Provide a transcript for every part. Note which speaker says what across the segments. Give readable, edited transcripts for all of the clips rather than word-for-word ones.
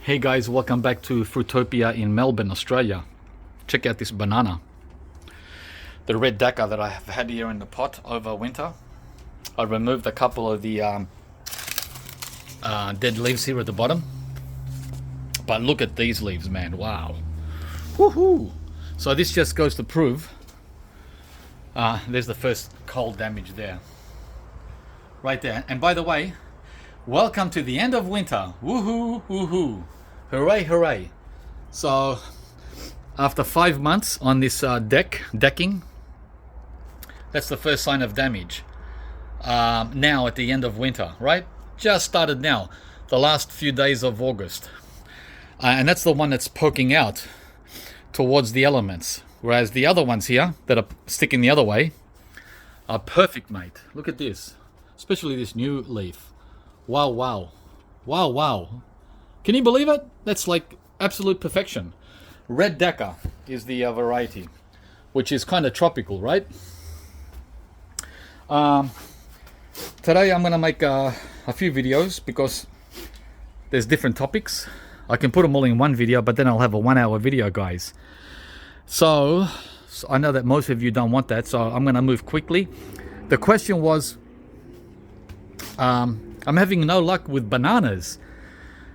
Speaker 1: Hey guys, welcome back to Fruitopia in Melbourne, Australia. Check out this banana. The red Dakar that I have had here in the pot over winter. I removed a couple of the dead leaves here at the bottom. But look at these leaves, man. Wow. Woohoo! So this just goes to prove there's the first cold damage there. Right there. And by the way, welcome to the end of winter. Woohoo, woohoo. Hooray, hooray. So, after 5 months on this decking, that's the first sign of damage. Now at the end of winter, right? Just started now, the last few days of August. And that's the one that's poking out towards the elements. Whereas the other ones here that are sticking the other way are perfect, mate. Look at this. Especially this new leaf. Wow, wow. Wow, wow. Can you believe it? That's like absolute perfection. Red Dakar is the variety, which is kind of tropical, right? Today I'm going to make a few videos because there's different topics. I can put them all in one video, but then I'll have a 1 hour video, guys. So I know that most of you don't want that, so I'm going to move quickly. The question was, I'm having no luck with bananas.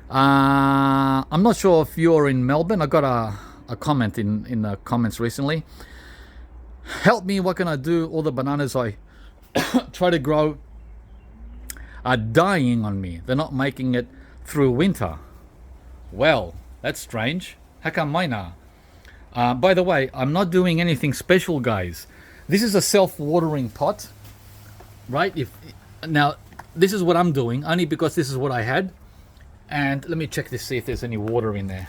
Speaker 1: I'm not sure if you're in Melbourne. I got a comment in the comments recently. Help me, what can I do? All the bananas I try to grow are dying on me. They're not making it through winter. Well, that's strange. How come mine are? By the way, I'm not doing anything special, guys. This is a self-watering pot, right? Now, this is what I'm doing, only because this is what I had. And let me check to see if there's any water in there.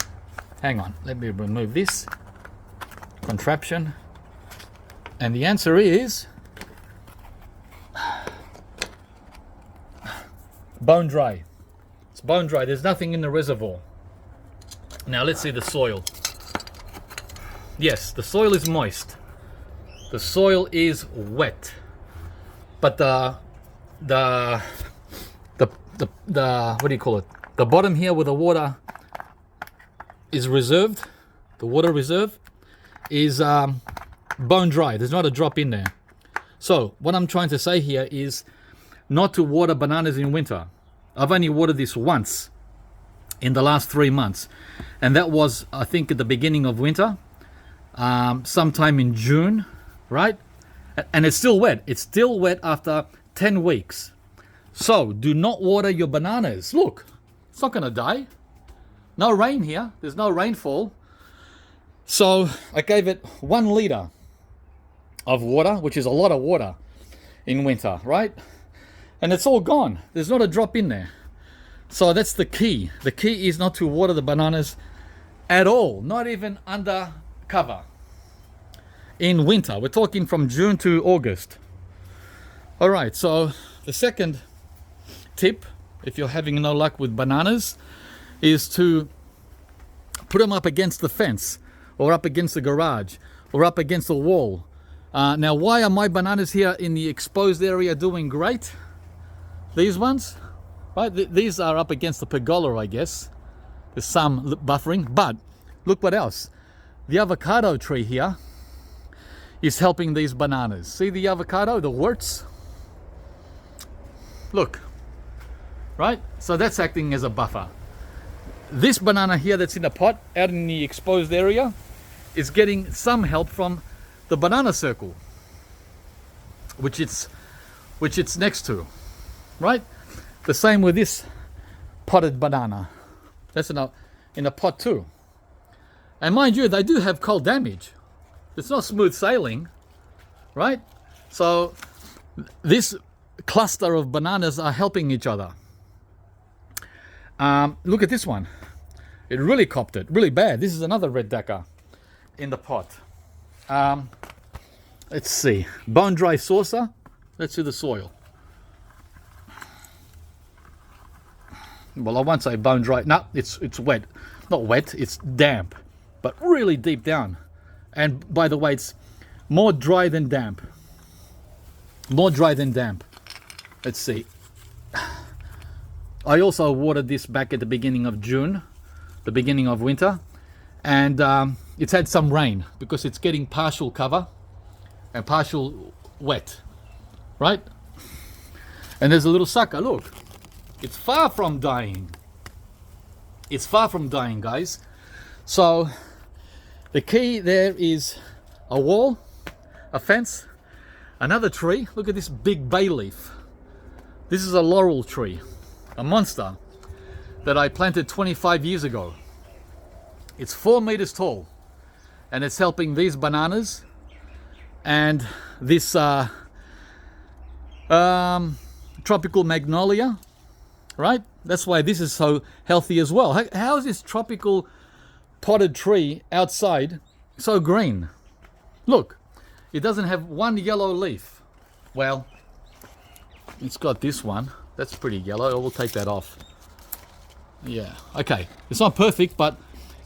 Speaker 1: Hang on, let me remove this contraption. And the answer is bone dry. It's bone dry. There's nothing in the reservoir. Now let's see the soil. Yes, the soil is moist. The soil is wet. But the what do you call it? The bottom here where the water is reserved, the water reserve is bone dry. There's not a drop in there. So what I'm trying to say here is not to water bananas in winter. I've only watered this once in the last 3 months. And that was, I think, at the beginning of winter, sometime in June, right? And it's still wet. It's still wet after 10 weeks. So do not water your bananas. Look. It's not going to die. No rain here. There's no rainfall. So I gave it 1 liter of water, which is a lot of water in winter, right? And it's all gone. There's not a drop in there. So that's the key. The key is not to water the bananas at all. Not even under cover. In winter. We're talking from June to August. All right. So the second tip, if you're having no luck with bananas, is to put them up against the fence or up against the garage or up against the wall. Now, why are my bananas here in the exposed area doing great? These ones, right? These are up against the pergola, I guess. There's some buffering, but look what else. The avocado tree here is helping these bananas. See the avocado, the warts? Look. Right? So that's acting as a buffer. This banana here that's in a pot out in the exposed area is getting some help from the banana circle, which it's next to. Right? The same with this potted banana. That's in a pot too. And mind you, they do have cold damage. It's not smooth sailing. Right? So this cluster of bananas are helping each other. Look at this one. It really copped it, really bad. This is another red Dakar in the pot. Let's see. Bone dry saucer. Let's see the soil. Well, I won't say bone dry. No, it's wet. Not wet, it's damp, but really deep down. And by the way, it's more dry than damp. More dry than damp. Let's see. I also watered this back at the beginning of June. the beginning of winter, and it's had some rain because it's getting partial cover and partial wet, right? And there's a little sucker, look. It's far from dying. It's far from dying, guys. So the key there is a wall, a fence, another tree. Look at this big bay leaf. This is a laurel tree, a monster that I planted 25 years ago. It's 4 meters tall, and it's helping these bananas and this tropical magnolia, right? That's why this is so healthy as well. How is this tropical potted tree outside so green? Look, it doesn't have one yellow leaf. Well, it's got this one. That's pretty yellow. We'll take that off. Yeah, okay. It's not perfect, but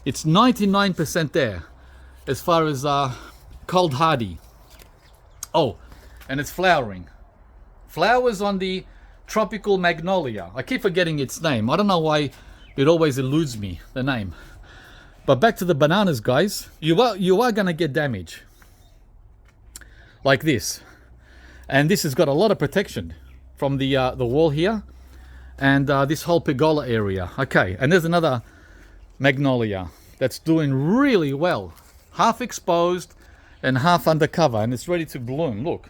Speaker 1: it's 99% there as far as cold hardy. Oh, and it's flowering. Flowers on the tropical magnolia. I keep forgetting its name. I don't know why it always eludes me, the name. But back to the bananas, guys. You are going to get damage like this. And this has got a lot of protection from the wall here and this whole pergola area. Okay, and there's another magnolia that's doing really well. Half exposed and half undercover, and it's ready to bloom. Look.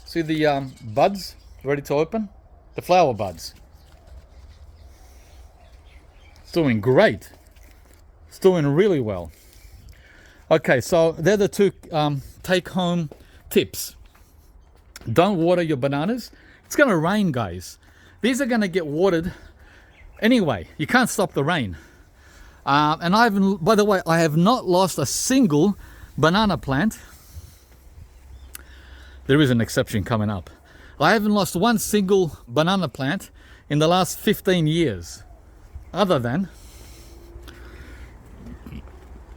Speaker 1: See the buds ready to open? The flower buds. It's doing great. It's doing really well. Okay, so they're the two take-home tips. Don't water your bananas. It's going to rain, guys. These are going to get watered anyway. You can't stop the rain. And by the way, I have not lost a single banana plant. There is an exception coming up. I haven't lost one single banana plant in the last 15 years. Other than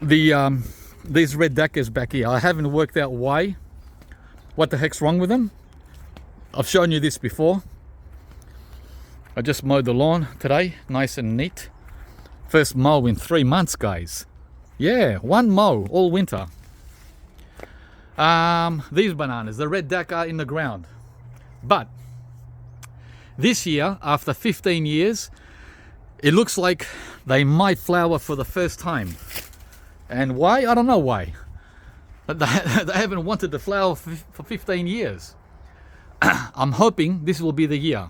Speaker 1: these red dacres back here. I haven't worked out why. What the heck's wrong with them? I've shown you this before. I just mowed the lawn today, nice and neat. First mow in 3 months, guys. Yeah, one mow all winter. These bananas, the red dac are in the ground. But this year, after 15 years, it looks like they might flower for the first time. And why? I don't know why. They haven't wanted to flower for 15 years. I'm hoping this will be the year.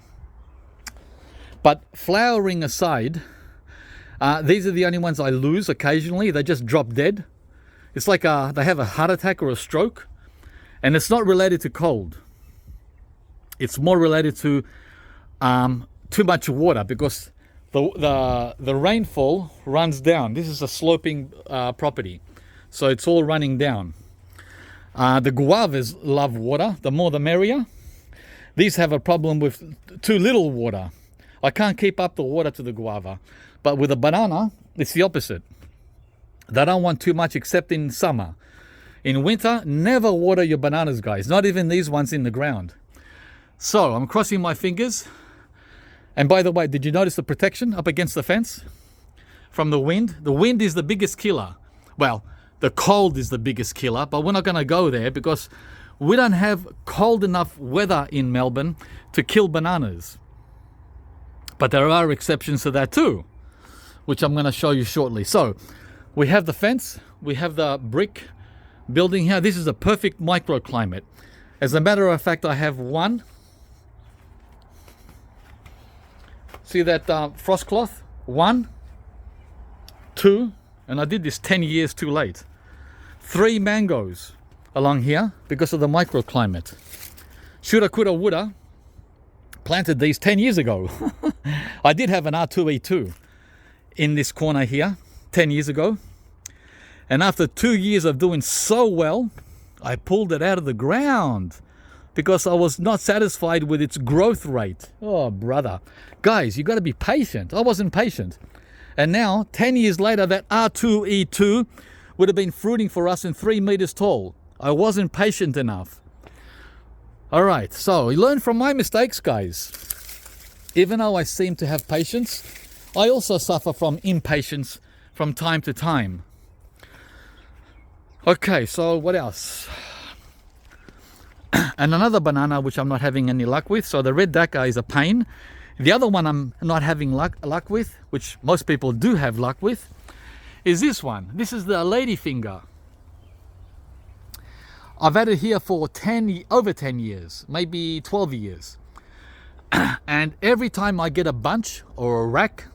Speaker 1: But flowering aside, these are the only ones I lose occasionally. They just drop dead. It's like they have a heart attack or a stroke. And it's not related to cold. It's more related to too much water, because the rainfall runs down. This is a sloping property, so it's all running down. The guavas love water. The more the merrier. These have a problem with too little water. I can't keep up the water to the guava. But with a banana, it's the opposite. They don't want too much except in summer. In winter, never water your bananas, guys. Not even these ones in the ground. So, I'm crossing my fingers. And by the way, did you notice the protection up against the fence? From the wind? The wind is the biggest killer. Well, the cold is the biggest killer, but we're not going to go there because we don't have cold enough weather in Melbourne to kill bananas. But there are exceptions to that too, which I'm going to show you shortly. So, we have the fence. We have the brick building here. This is a perfect microclimate. As a matter of fact, I have one. See that frost cloth? 1, 2, and I did this 10 years too late. 3 mangoes along here because of the microclimate. Shoulda, coulda, woulda. Planted these 10 years ago. I did have an R2E2 in this corner here 10 years ago. And after 2 years of doing so well, I pulled it out of the ground because I was not satisfied with its growth rate. Oh, brother. Guys, you got to be patient. I wasn't patient. And now, 10 years later, that R2E2 would have been fruiting for us in 3 meters tall. I wasn't patient enough. All right, so learn from my mistakes, guys. Even though I seem to have patience, I also suffer from impatience from time to time. Okay, so what else? And another banana which I'm not having any luck with. So the red Dhaka is a pain. The other one I'm not having luck with, which most people do have luck with, is this one. This is the ladyfinger. I've had it here for over 10 years, maybe 12 years. And every time I get a bunch or a rack,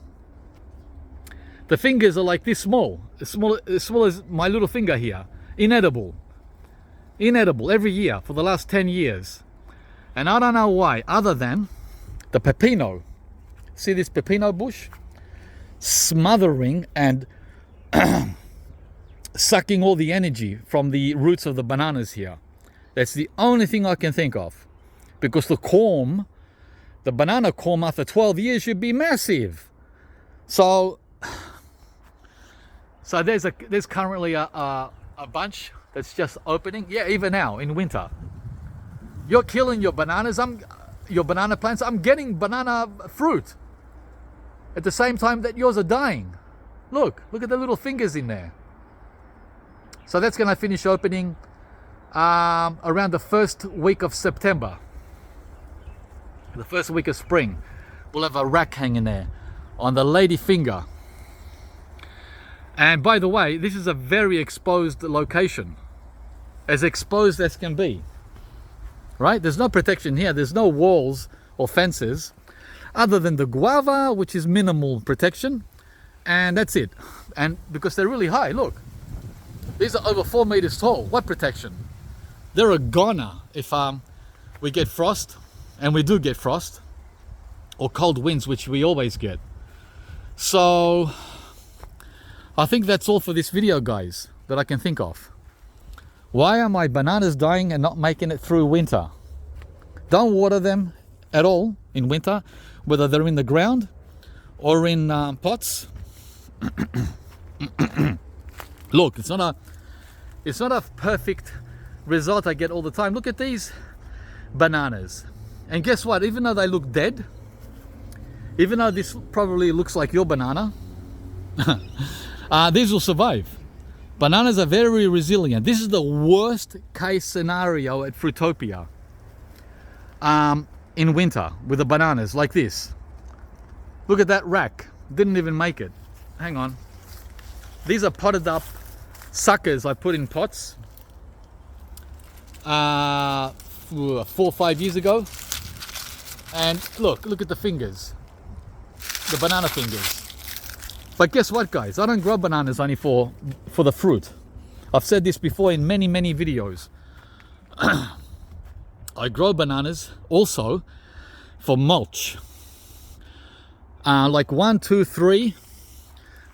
Speaker 1: the fingers are like this small, as small as my little finger here. Inedible every year for the last 10 years. And I don't know why, other than the pepino. See this pepino bush? Smothering and sucking all the energy from the roots of the bananas here. That's the only thing I can think of. Because the banana corm after 12 years should be massive. So there's currently a bunch that's just opening. Yeah, even now in winter. You're killing your bananas. Your banana plants. I'm getting banana fruit at the same time that yours are dying. Look at the little fingers in there. So that's going to finish opening around the first week of September. The first week of spring. We'll have a rack hanging there on the lady finger. And by the way, this is a very exposed location. As exposed as can be. Right? There's no protection here. There's no walls or fences. Other than the guava, which is minimal protection. And that's it. And because they're really high, look. These are over 4 meters tall. What protection? They're a goner if we get frost. And we do get frost. Or cold winds, which we always get. So I think that's all for this video, guys, that I can think of. Why are my bananas dying and not making it through winter? Don't water them at all in winter, whether they're in the ground or in pots. Look, it's not a perfect result I get all the time. Look at these bananas. And guess what? Even though they look dead, even though this probably looks like your banana, these will survive. Bananas are very resilient. This is the worst case scenario at Fruitopia in winter with the bananas like this. Look at that rack. Didn't even make it. Hang on. These are potted up suckers I put in pots 4 or 5 years ago. And look at the fingers. The banana fingers. But guess what, guys? I don't grow bananas only for the fruit. I've said this before in many videos. I grow bananas also for mulch. Like 1, 2, 3.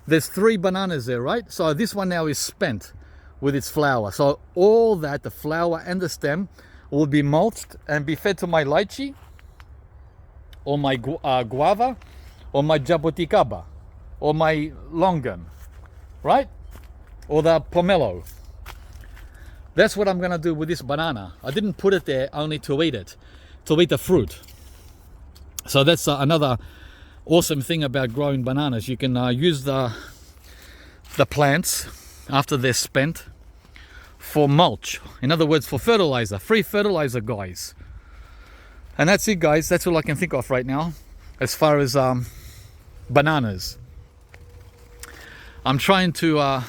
Speaker 1: There's 3 bananas there, right? So this one now is spent with its flower. So all that, the flower and the stem, will be mulched and be fed to my lychee, or my guava, or my jabuticaba, or my longan, right? Or the pomelo. That's what I'm gonna do with this banana. I didn't put it there only to eat it, to eat the fruit. So that's another awesome thing about growing bananas. You can use the plants after they're spent for mulch. In other words, for fertilizer, free fertilizer, guys. And that's it, guys. That's all I can think of right now as far as bananas. I'm trying to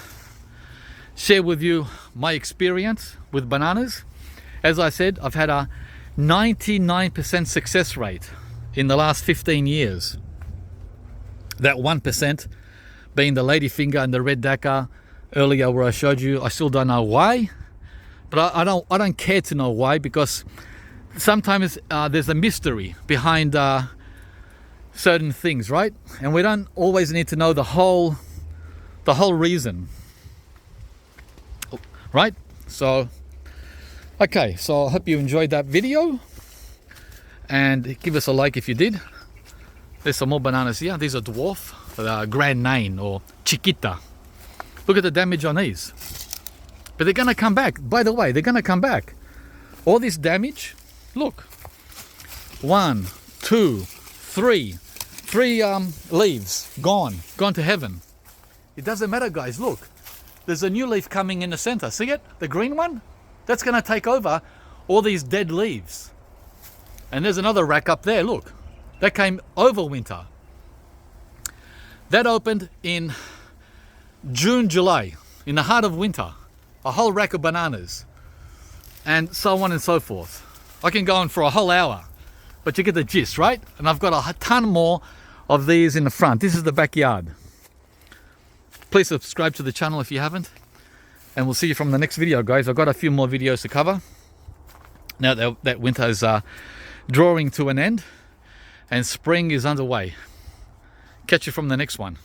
Speaker 1: share with you my experience with bananas. As I said, I've had a 99% success rate in the last 15 years. That 1% being the ladyfinger and the red Dhaka earlier where I showed you. I still don't know why, but I don't care to know why, because sometimes there's a mystery behind certain things, right? And we don't always need to know the whole reason, right? So okay, so I hope you enjoyed that video, and give us a like if you did. There's some more bananas here. These are dwarf, Grand Nain or Chiquita. Look at the damage on these. But they're gonna come back. By the way, they're gonna come back. All this damage, look. 1, 2, 3, 3 leaves gone to heaven. It doesn't matter, guys. Look, there's a new leaf coming in the center. See it? The green one? That's going to take over all these dead leaves. And there's another rack up there. Look, that came over winter. That opened in June, July, in the heart of winter. A whole rack of bananas, and so on and so forth. I can go on for a whole hour, but you get the gist, right? And I've got a ton more of these in the front. This is the backyard. Please subscribe to the channel if you haven't, and we'll see you from the next video, guys. I've got a few more videos to cover. Now that winter's drawing to an end, and spring is underway. Catch you from the next one.